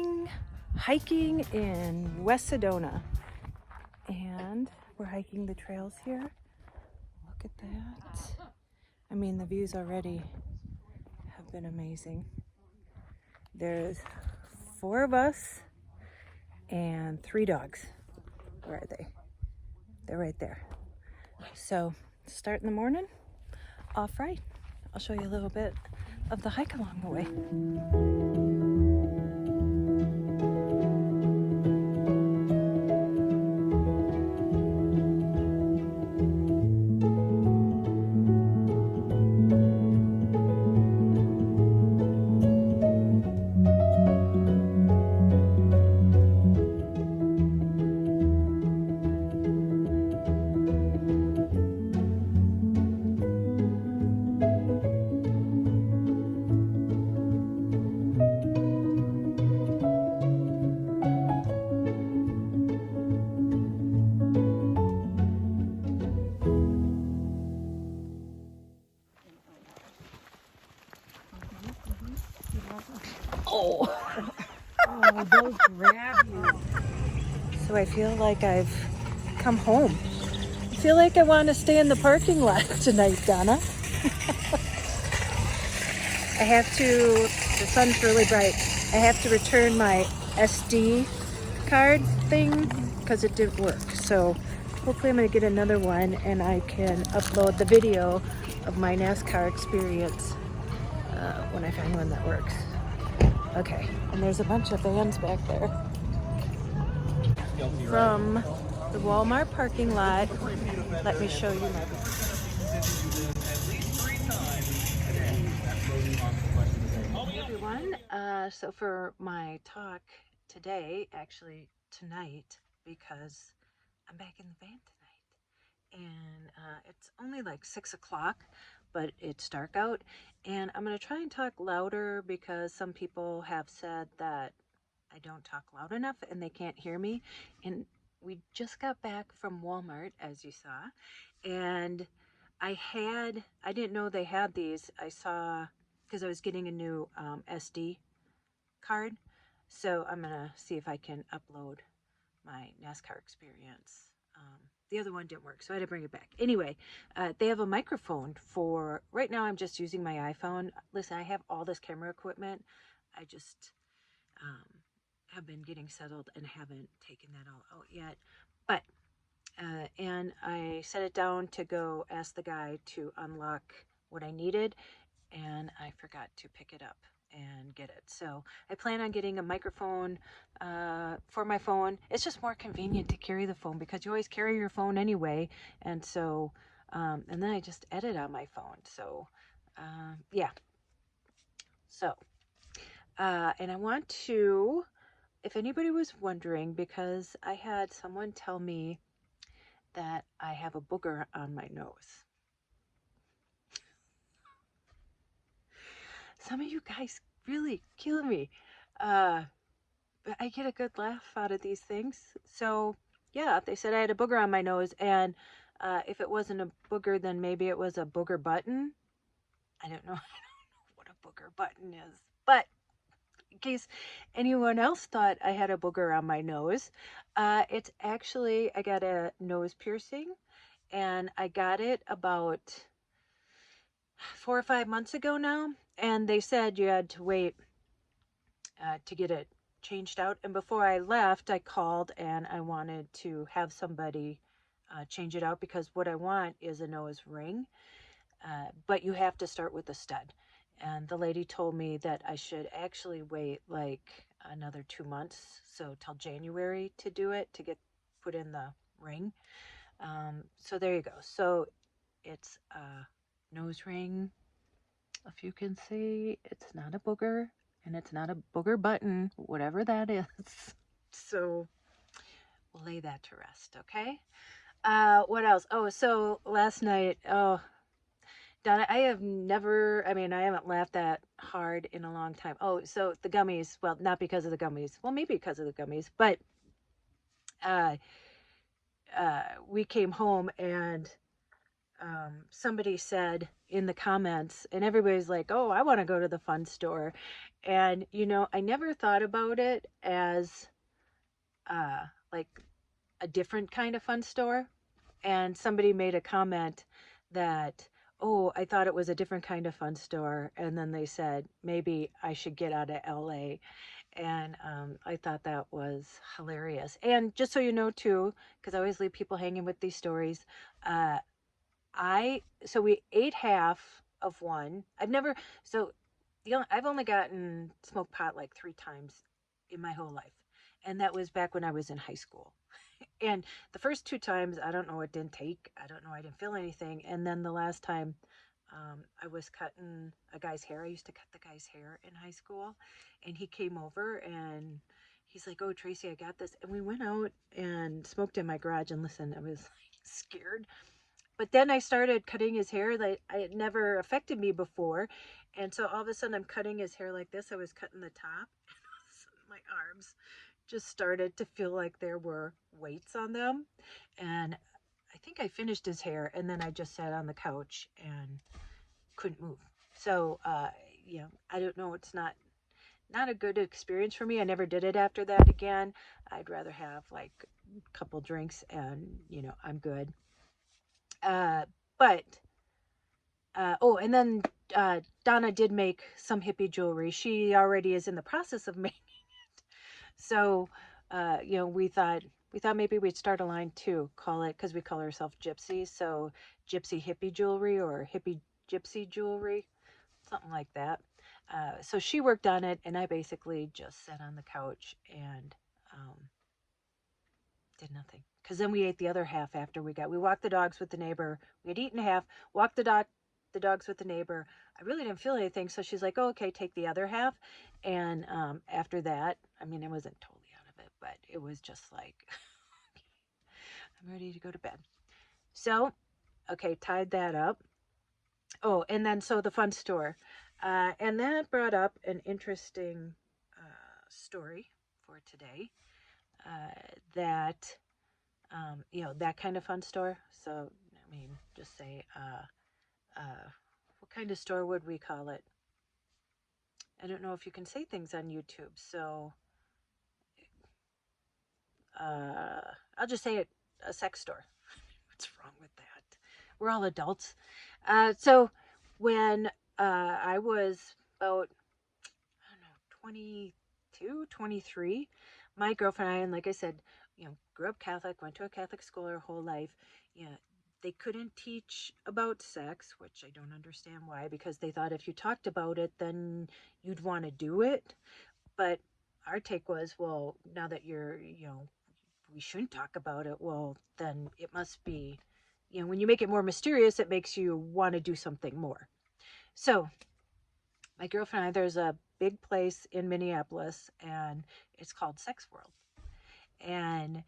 morning hiking in West Sedona, and we're hiking the trails here. Look at that. I mean, the views already have been amazing. There's 4 of us and 3 dogs. Where are they? They're right there. So start in the morning, off right. I'll show you a little bit of the hike along the way. Oh, they'll grab you. So I feel like I've come home. I feel like I want to stay in the parking lot tonight, Donna. I have to, the sun's really bright. I have to return my SD card thing because it didn't work. So hopefully I'm going to get another one and I can upload the video of my NASCAR experience when I find one that works. Okay, and there's a bunch of vans back there. From the Walmart parking lot, let me show you my everyone. So for my talk today, actually tonight, because I'm back in the van tonight, and it's only like 6 o'clock, but it's dark out, and I'm gonna try and talk louder because some people have said that I don't talk loud enough and they can't hear me. And we just got back from Walmart, as you saw, and I didn't know they had these. I saw, because I was getting a new SD card, so I'm gonna see if I can upload my NASCAR experience. The other one didn't work, so I had to bring it back. Anyway, they have a microphone for, right now I'm just using my iPhone. Listen, I have all this camera equipment. I just have been getting settled and haven't taken that all out yet. But, and I set it down to go ask the guy to unlock what I needed, and I forgot to pick it up and get it. So I plan on getting a microphone for my phone. It's just more convenient to carry the phone because you always carry your phone anyway. And so, and then I just edit on my phone. So, yeah. So, and I want to, if anybody was wondering, because I had someone tell me that I have a booger on my nose. Some of you guys really kill me. But I get a good laugh out of these things. So, yeah, they said I had a booger on my nose, and if it wasn't a booger, then maybe it was a booger button. I don't know what a booger button is. But in case anyone else thought I had a booger on my nose, it's actually, I got a nose piercing, and I got it about 4 or 5 months ago now, and they said you had to wait to get it changed out. And before I left, I called and I wanted to have somebody change it out, because what I want is a nose ring, but you have to start with a stud. And the lady told me that I should actually wait like another 2 months, so till January, to do it, to get put in the ring. So there you go. So it's a nose ring. If you can see, it's not a booger, and it's not a booger button, whatever that is. So we'll lay that to rest, okay? What else? Oh, so last night, oh, Donna, I haven't laughed that hard in a long time. Oh, so the gummies, well, not because of the gummies. Well, maybe because of the gummies, but we came home and somebody said in the comments, and everybody's like, "Oh, I want to go to the fun store," and I never thought about it as like a different kind of fun store. And somebody made a comment that, "Oh, I thought it was a different kind of fun store," and then they said maybe I should get out of LA. And I thought that was hilarious. And just so you know too, because I always leave people hanging with these stories, uh, so we ate half of one. I've never so I've only gotten smoked pot like 3 times in my whole life, and that was back when I was in high school. And the first 2 times, I don't know, it didn't take. I don't know, I didn't feel anything. And then the last time, I was cutting a guy's hair. I used to cut the guy's hair in high school, and he came over and he's like, "Oh, Tracey, I got this." And we went out and smoked in my garage. And listen, I was like scared. But then I started cutting his hair that I had never affected me before. And so all of a sudden I'm cutting his hair like this. I was cutting the top. My arms just started to feel like there were weights on them. And I think I finished his hair and then I just sat on the couch and couldn't move. So, I don't know. It's not a good experience for me. I never did it after that again. I'd rather have like a couple drinks and, I'm good. Uh, but oh, and then Donna did make some hippie jewelry. She already is in the process of making. So, we thought maybe we'd start a line too. Call it because we call ourselves gypsies. So, gypsy hippie jewelry or hippie gypsy jewelry, something like that. So she worked on it, and I basically just sat on the couch and um, did nothing. Because then we ate the other half after we walked the dogs with the neighbor. We had eaten half, walked the dogs with the neighbor. I really didn't feel anything, so she's like, "Oh, okay, take the other half." And after that, I mean, I wasn't totally out of it, but it was just like, I'm ready to go to bed. So, okay, tied that up. Oh, and then so the fun store, and that brought up an interesting story for today. That that kind of fun store. So, I mean, just say, what kind of store would we call it? I don't know if you can say things on YouTube. So, I'll just say it, a sex store. What's wrong with that? We're all adults. So, when I was about, I don't know, 22, 23, my girlfriend and I, and like I said, grew up Catholic, went to a Catholic school our whole life. Yeah, they couldn't teach about sex, which I don't understand why, because they thought if you talked about it, then you'd want to do it. But our take was, well, now that we shouldn't talk about it, well, then it must be, when you make it more mysterious, it makes you want to do something more. So, my girlfriend and I, there's a big place in Minneapolis, and it's called Sex World. And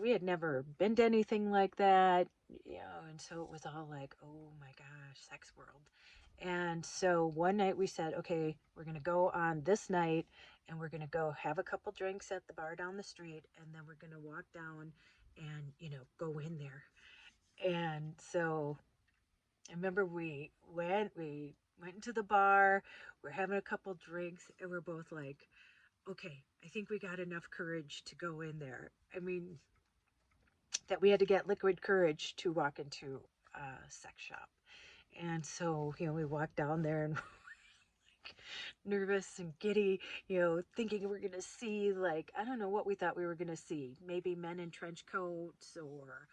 we had never been to anything like that, and so it was all like, oh my gosh, Sex World. And so one night we said, okay, we're going to go on this night, and we're going to go have a couple drinks at the bar down the street, and then we're going to walk down and go in there. And so I remember we went into the bar, we're having a couple drinks, and we're both like, okay, I think we got enough courage to go in there. I mean, that we had to get liquid courage to walk into a sex shop. And so, we walked down there and like nervous and giddy, thinking we're going to see, like, I don't know what we thought we were going to see. Maybe men in trench coats, or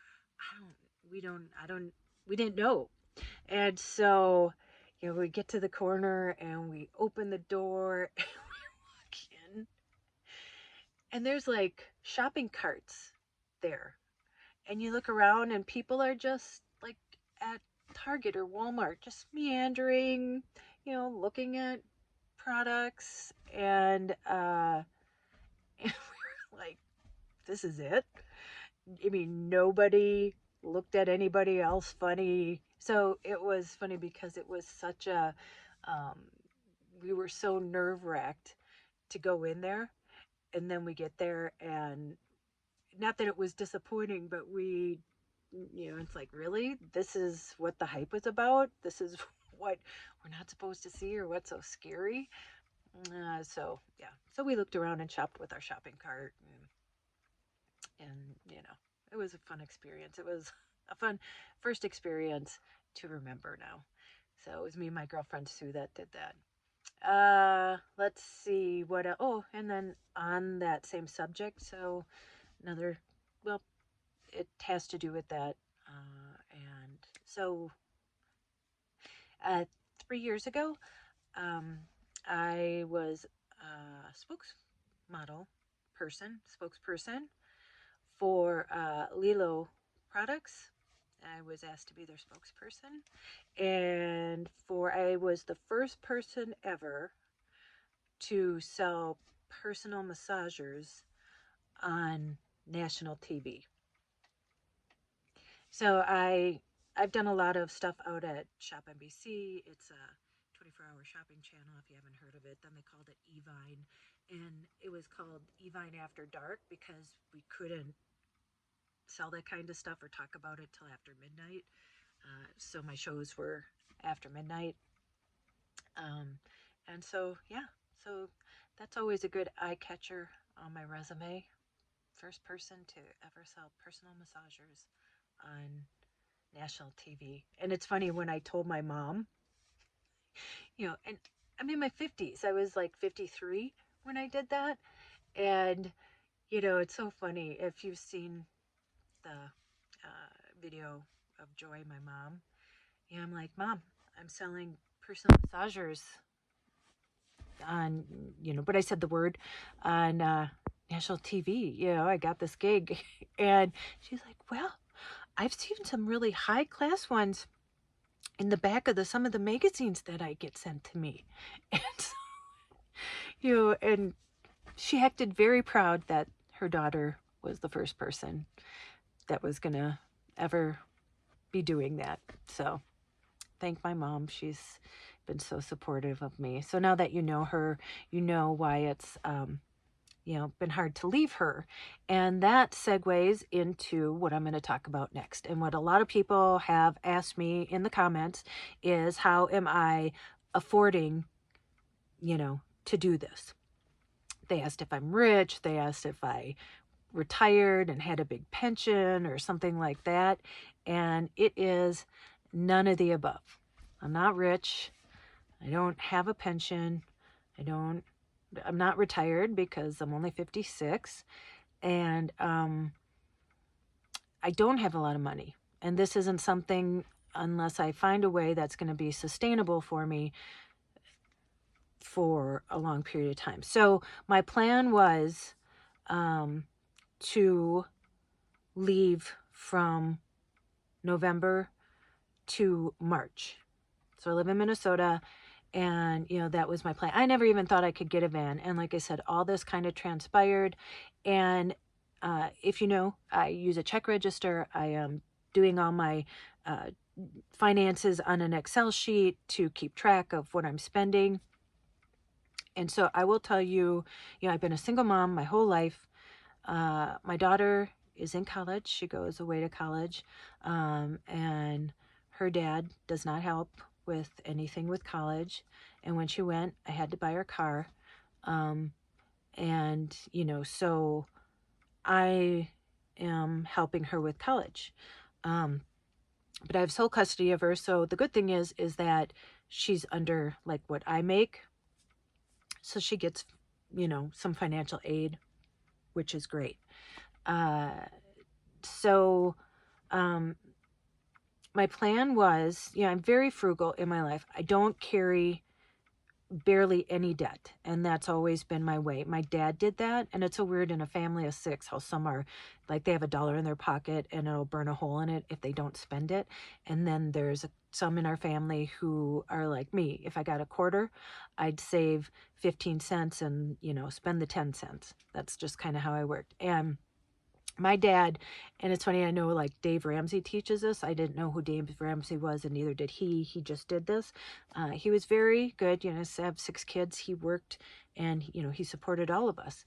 we didn't know. And so, we get to the corner and we open the door and we walk in, and there's like shopping carts there. And you look around and people are just like at Target or Walmart, just meandering, looking at products. And, and we were like, this is it. I mean, nobody looked at anybody else funny. So it was funny because it was such um, we were so nerve wracked to go in there. And then we get there, and not that it was disappointing, but we it's like, really? This is what the hype was about? This is what we're not supposed to see, or what's so scary? So, yeah. So we looked around and shopped with our shopping cart, and it was a fun experience. It was a fun first experience to remember now. So it was me and my girlfriends too that did that. Let's see what. Oh, and then on that same subject, so another. Well, it has to do with that. And so, uh, 3 years ago, um, I was a spokesperson for Lilo products. I was asked to be their spokesperson, and I was the first person ever to sell personal massagers on national TV. So I've done a lot of stuff out at Shop NBC. It's a 24-hour shopping channel. If you haven't heard of it, then they called it Evine, and it was called Evine After Dark because we couldn't sell that kind of stuff or talk about it till after midnight. So my shows were after midnight. Um, and so, yeah, so that's always a good eye catcher on my resume. First person to ever sell personal massagers on national TV. And it's funny when I told my mom, and I'm in my 50s. I was like 53 when I did that. And, it's so funny if you've seen the video of Joy, my mom. I'm like, Mom, I'm selling personal massagers on, but I said the word on national TV. I got this gig. And she's like, well, I've seen some really high class ones in the back of some of the magazines that I get sent to me. And so, and she acted very proud that her daughter was the first person that was gonna ever be doing that. So thank my mom. She's been so supportive of me. So now that you know her, you know why it's been hard to leave her. And that segues into what I'm going to talk about next. And what a lot of people have asked me in the comments is, how am I affording, to do this? They asked if I'm rich. They asked if I retired and had a big pension or something like that. And it is none of the above. I'm not rich. I don't have a pension. I'm not retired because I'm only 56. And I don't have a lot of money. And this isn't something, unless I find a way that's going to be sustainable for me for a long period of time. So my plan was to leave from November to March. So I live in Minnesota, and that was my plan. I never even thought I could get a van. And like I said, all this kind of transpired. And if I use a check register. I am doing all my finances on an Excel sheet to keep track of what I'm spending. And so I will tell you, I've been a single mom my whole life. My daughter is in college. She goes away to college. And her dad does not help with anything with college. And when she went, I had to buy her car. So I am helping her with college. But I have sole custody of her. So the good thing is that she's under like what I make. So she gets, some financial aid, which is great. So my plan was, I'm very frugal in my life. I don't carry barely any debt, and that's always been my way. My dad did that, and it's so weird in a family of 6 how some are like they have $1 in their pocket and it'll burn a hole in it if they don't spend it. And then there's some in our family who are like me. If I got a quarter, I'd save 15 cents and spend the 10 cents. That's just kind of how I worked. And My dad, and it's funny, I know like Dave Ramsey teaches this. I didn't know who Dave Ramsey was, and neither did he. He just did this. He was very good. You know, I have 6 kids. He worked, and he supported all of us.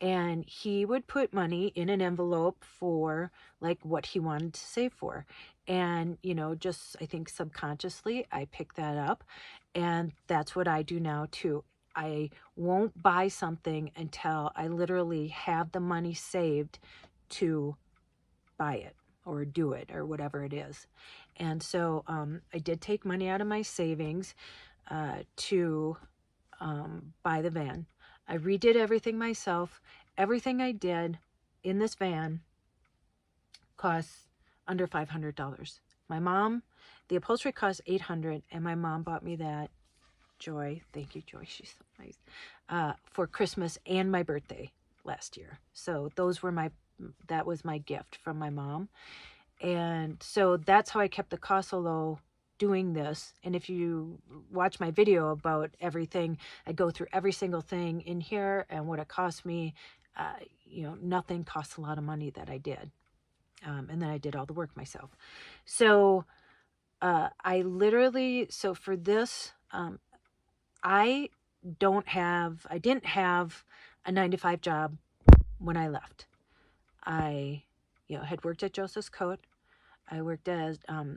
And he would put money in an envelope for like what he wanted to save for. And just I think subconsciously I picked that up, and that's what I do now too. I won't buy something until I literally have the money saved to buy it or do it or whatever it is. And so I did take money out of my savings to buy the van. I redid everything myself. Everything I did in this van costs under $500. My mom, the upholstery cost $800, and my mom bought me that. Joy, thank you, Joy. She's so nice. For Christmas and my birthday last year. So that was my gift from my mom. And so that's how I kept the cost so low doing this. And if you watch my video about everything, I go through every single thing in here and what it cost me. Nothing costs a lot of money that I did. And then I did all the work myself. So so for this, I didn't have a 9-to-5 job when I left. I, had worked at Joseph's Coat. I worked as, I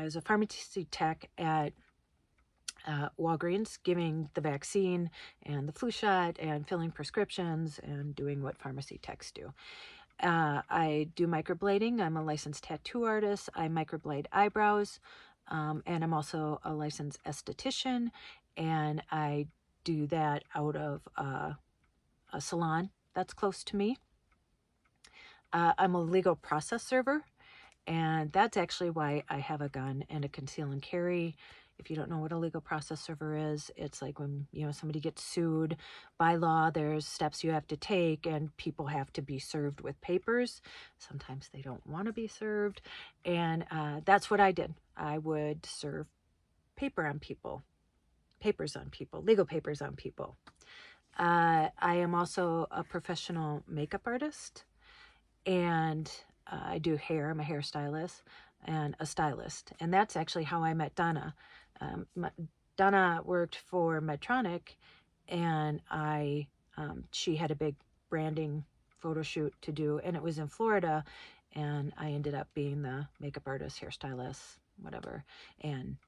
was a pharmacy tech at Walgreens, giving the vaccine and the flu shot and filling prescriptions and doing what pharmacy techs do. I do microblading. I'm a licensed tattoo artist. I microblade eyebrows, and I'm also a licensed esthetician, and I do that out of a salon that's close to me. I'm a legal process server, and that's actually why I have a gun and a conceal and carry. If you don't know what a legal process server is, it's like when somebody gets sued by law, there's steps you have to take, and people have to be served with papers. Sometimes they don't want to be served, and that's what I did. I would serve papers on people, legal papers on people. I am also a professional makeup artist, and I do hair. I'm a hairstylist and a stylist. And that's actually how I met Donna. Donna worked for Medtronic, and she had a big branding photo shoot to do, and it was in Florida, and I ended up being the makeup artist, hairstylist, whatever, and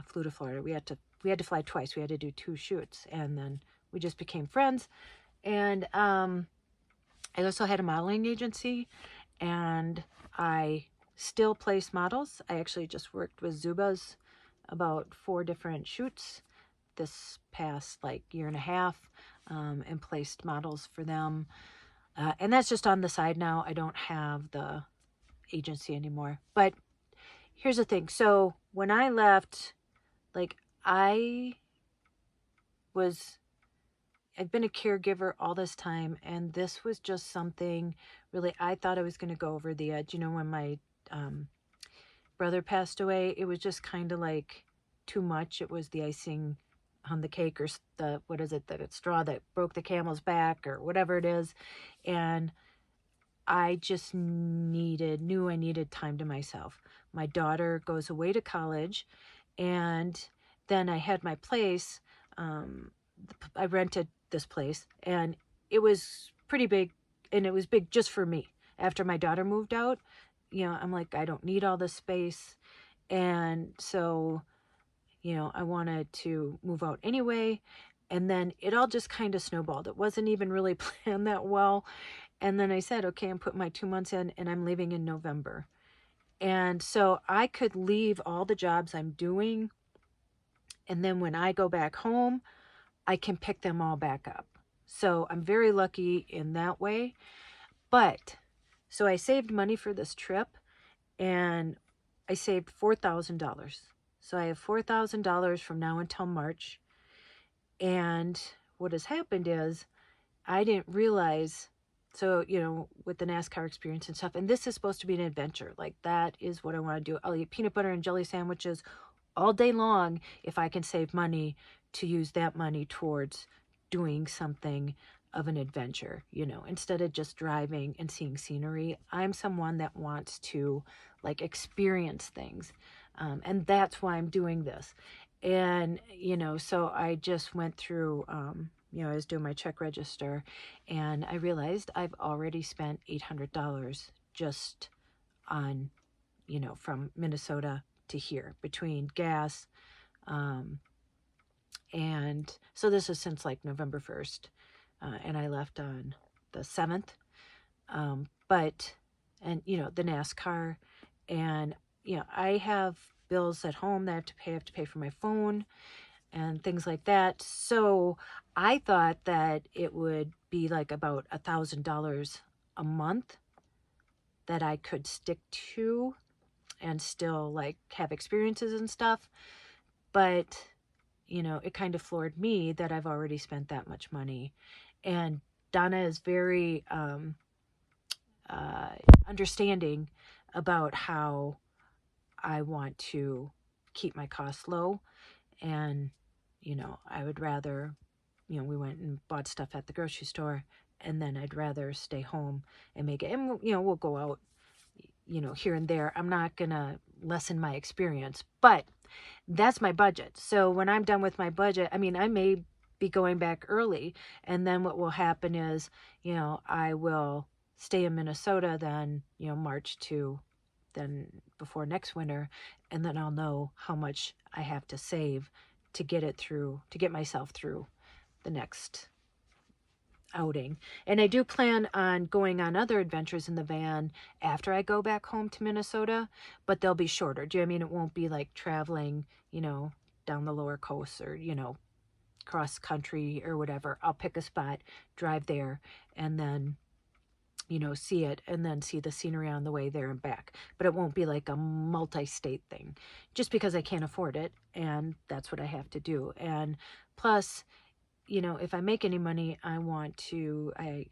flew to Florida. We had to fly twice. We had to do 2 shoots, and then we just became friends. And I also had a modeling agency, and I still place models. I actually just worked with Zubaz about 4 different shoots this past year and a half, and placed models for them. And that's just on the side now. I don't have the agency anymore. But here's the thing. So when I left, I've been a caregiver all this time, and this was just something really, I thought I was going to go over the edge. When my brother passed away, it was just kind of like too much. It was the icing on the cake, or the straw that broke the camel's back, or whatever it is. And I just knew I needed time to myself. My daughter goes away to college, and then I had my place. I rented this place, and it was pretty big, and it was big just for me. After my daughter moved out, I'm like, I don't need all this space. And so, I wanted to move out anyway. And then it all just kind of snowballed. It wasn't even really planned that well. And then I said, okay, I'm putting my 2 months in, and I'm leaving in November. And so I could leave all the jobs I'm doing, and then when I go back home, I can pick them all back up. So I'm very lucky in that way. But so I saved money for this trip, and I saved $4,000. So I have $4,000 from now until March. And what has happened is I didn't realize, so, with the NASCAR experience and stuff, and this is supposed to be an adventure. That is what I want to do. I'll eat peanut butter and jelly sandwiches all day long if I can save money to use that money towards doing something of an adventure, you know, instead of just driving and seeing scenery. I'm someone that wants to like experience things. And that's why I'm doing this. And, you know, so I just went through, you know, I was doing my check register and I realized I've already spent $800 just on, you know, from Minnesota to here between gas. And so this is since like November 1st. And I left on the 7th. But, and, you know, the NASCAR and, you know, I have bills at home that I have to pay for my phone and things like that. So I thought that it would be like about $1,000 a month that I could stick to and still like have experiences and stuff. But, you know, it kind of floored me that I've already spent that much money. And Donna is very understanding about how I want to keep my costs low. And, you know, I would rather, you know, we went and bought stuff at the grocery store and then I'd rather stay home and make it. And, you know, we'll go out, you know, here and there. I'm not going to lessen my experience, but that's my budget. So when I'm done with my budget, I mean, I may be going back early. And then what will happen is, you know, I will stay in Minnesota then, you know, March to then before next winter. And then I'll know how much I have to save to get it through, to get myself through the next outing. And I do plan on going on other adventures in the van after I go back home to Minnesota, but they'll be shorter. Do you know what I mean? It won't be like traveling, you know, down the lower coast or, you know, cross country or whatever. I'll pick a spot, drive there, and then, you know, see it and then see the scenery on the way there and back. But it won't be like a multi-state thing just because I can't afford it. And that's what I have to do. And plus, you know, if I make any money, I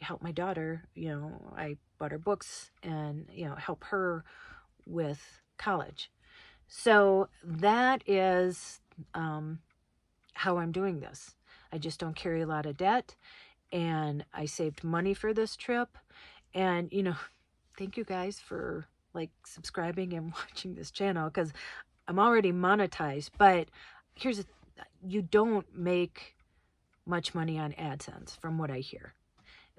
help my daughter, you know, I bought her books and, you know, help her with college. So that is how I'm doing this. I just don't carry a lot of debt and I saved money for this trip. And, you know, thank you guys for like subscribing and watching this channel because I'm already monetized, but you don't make much money on AdSense from what I hear.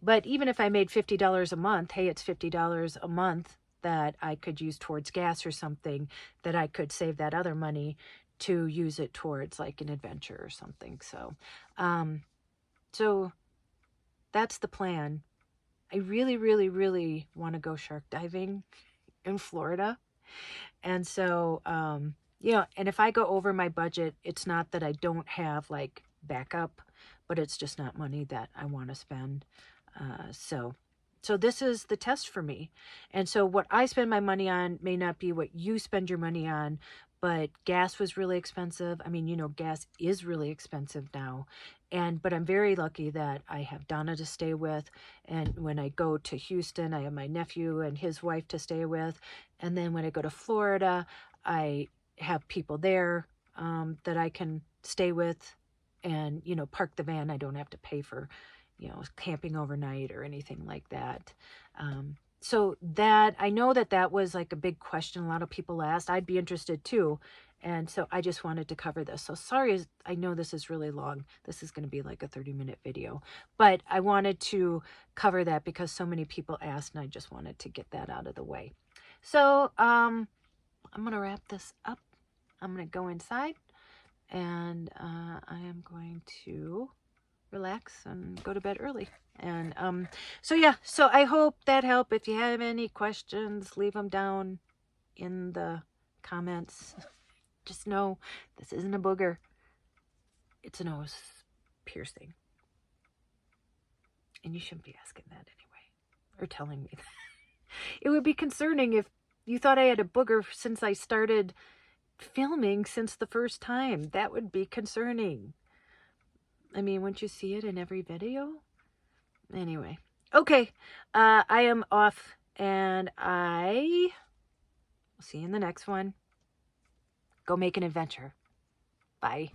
But even if I made $50 a month, hey, it's $50 a month that I could use towards gas or something that I could save that other money to use it towards like an adventure or something. So that's the plan. I really, really, really want to go shark diving in Florida. And so, you know, and if I go over my budget, it's not that I don't have like backup, but it's just not money that I want to spend. So this is the test for me. And so what I spend my money on may not be what you spend your money on, but gas was really expensive. I mean, you know, gas is really expensive now. But I'm very lucky that I have Donna to stay with. And when I go to Houston, I have my nephew and his wife to stay with. And then when I go to Florida, I have people there that I can stay with and, you know, park the van. I don't have to pay for, you know, camping overnight or anything like that. So that, I know that was like a big question a lot of people asked. I'd be interested too. And so I just wanted to cover this. So sorry, I know this is really long. This is going to be like a 30-minute video. But I wanted to cover that because so many people asked and I just wanted to get that out of the way. So I'm going to wrap this up. I'm going to go inside and I am going to relax and go to bed early. And so yeah, so I hope that helped. If you have any questions, leave them down in the comments. Just know this isn't a booger. It's a nose piercing. And you shouldn't be asking that anyway, or telling me that. It would be concerning if you thought I had a booger since I started filming since the first time. That would be concerning. I mean, wouldn't you see it in every video? Anyway, okay, I am off and I will see you in the next one. Go make an adventure. Bye.